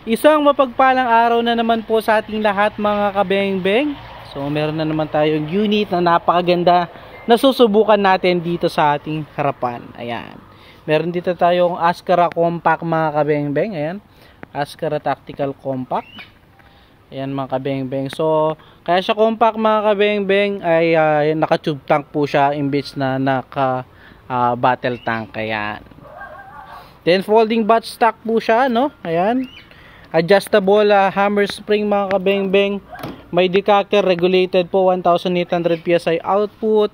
Isang mapagpalang araw na naman po sa ating lahat mga kabeng-beng. So meron na naman tayong unit na napakaganda na susubukan natin dito sa ating harapan. Ayan. Meron dito tayong Ascara Compact mga kabeng-beng. Ayan. Ascara Tactical Compact. Ayan mga kabeng-beng. So kaya siya compact mga kabeng-beng ay naka-tube tank po siya imbes na naka battle tank. Ayan. Then folding butt stock po siya, no? Ayan. Adjustable hammer spring mga kabeng-beng. May decacker, regulated po 1,800 PSI output.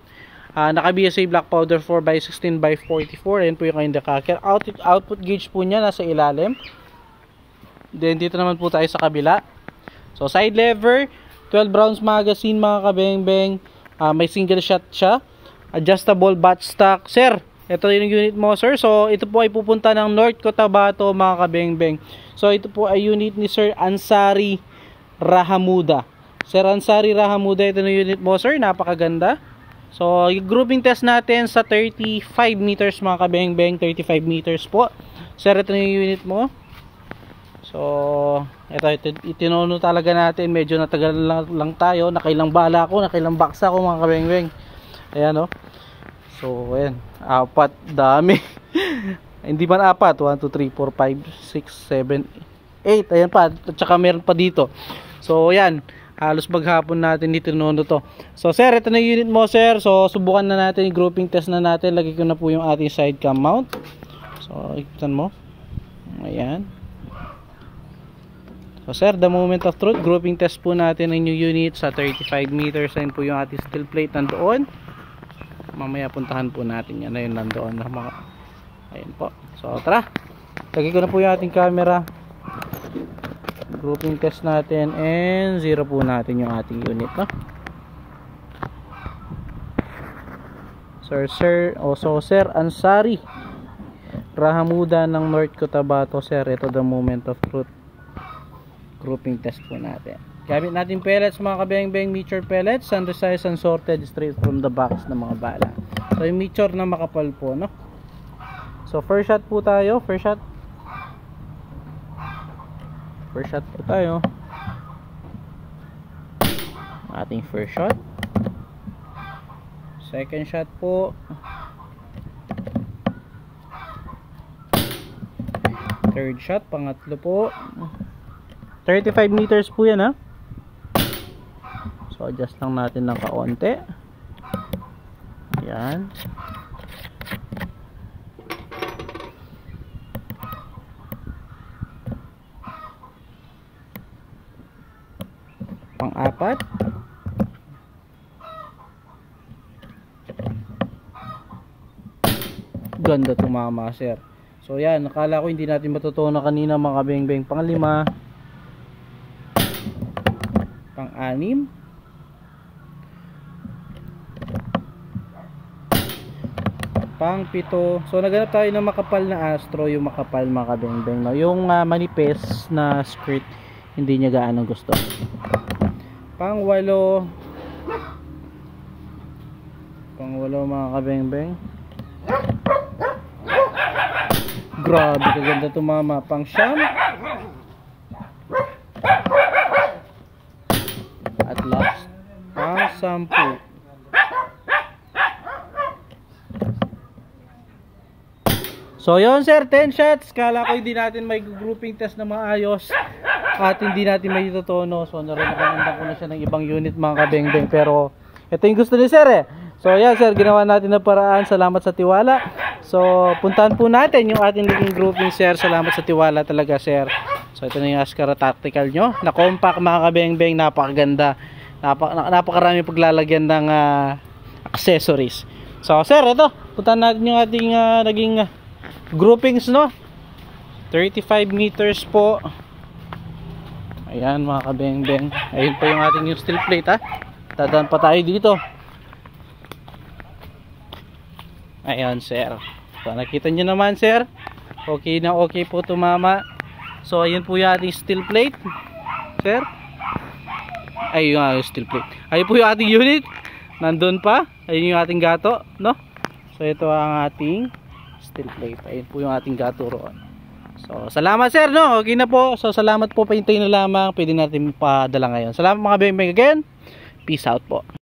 Naka BSA black powder 4x16x44. Ayan po yung kanyang decacker. Output gauge po niya nasa ilalim. Then dito naman po tayo sa kabila. So side lever, 12 rounds magazine mga kabeng-beng. May single shot siya. Adjustable butt stock. Sir, ito yung unit mo sir. So ito po ay pupunta ng North Cotabato mga kabeng-beng. So ito po ay unit ni Sir Ansari Rahamuda. Sir Ansari Rahamuda, ito na unit mo sir. Napakaganda. So yung grouping test natin sa 35 meters mga kabeng-beng. 35 meters po. Sir, ito na yung unit mo. So ito itinono talaga natin. Medyo natagal lang tayo. Nakailang bala ko, nakailang baksa ko mga kabeng-beng. Ayan o. So ayan, apat, dami. Hindi man apat, 1, 2, 3, 4, 5, 6, 7, 8. Ayan pa, at saka meron pa dito. So ayan, halos maghapon natin dito nono to. So sir, ito na yung unit mo sir. So subukan na natin, yung grouping test na natin. Lagay ko na po yung ating side cam mount. So ikutan mo. Ayan. So sir, the moment of truth, grouping test po natin ng new unit sa 35 meters. Ayan po yung ating steel plate nandoon. Mamaya puntahan po natin yan. Ayun nandoon na mga. Ayun po. So tara, lagay ko na po yung ating camera. Grouping test natin and zero po natin yung ating unit, no? So Sir Ansari Rahamuda ng North Cotabato sir, ito the moment of truth. Grouping test po natin. Gamit natin pellets mga kabeng-beng, mature pellets, sun-resized and sorted straight from the box ng mga bala. So yung mature na makapal po, no? So first shot po tayo, first shot po tayo. Ating first shot. Second shot po. Third shot, pangatlo po. 35 meters po yan ha. So adjust lang natin ng kaunti. Ayan. Pang-apat. Ganda tumama sir. So yan, nakala ko hindi natin matutunan kanina mga kabeng-beng. Pang-lima. Pang-anim. Pang-pito. So naghanap tayo ng makapal na Astro. Yung makapal mga kabeng-beng, no? Yung manipes na skirt hindi niya gaano gusto. Pang-walo. Pang-walo mga kabeng-beng. Grabe kaganda tumama. Pang-siyam. At last, pang-sampu. So yun sir, 10 shots. Kala ko hindi natin may grouping test na maayos at hindi natin may tutono. So narinig-recommend ko na siya ng ibang unit mga kabeng-beng. Pero ito yung gusto ni sir eh. So yan sir, ginawa natin na paraan. Salamat sa tiwala. So puntahan po natin yung ating naging grouping sir. Salamat sa tiwala talaga sir. So ito na yung Ascara Tactical nyo. Na compact mga kabeng-beng. Napakaganda. Napakarami paglalagyan ng accessories. So sir, ito. Puntahan natin yung ating naging groupings, no? 35 meters po. Ayan mga kabeng-beng. Ayun po yung ating yung steel plate ha. Dadaan pa tayo dito. Ayan sir. So nakita nyo naman sir. Okay na okay po tumama. So ayun po yung ating steel plate sir. Ayun yung steel plate. Ayun po yung ating unit. Nandun pa. Ayun yung ating gato, no? So ito ang ating steel plate. Ayun po yung ating gato roon. So, salamat sir, no? Okay na po. So, salamat po. Pahintayin na lamang. Pwede natin padala ngayon. Salamat mga beng-beng again. Peace out po.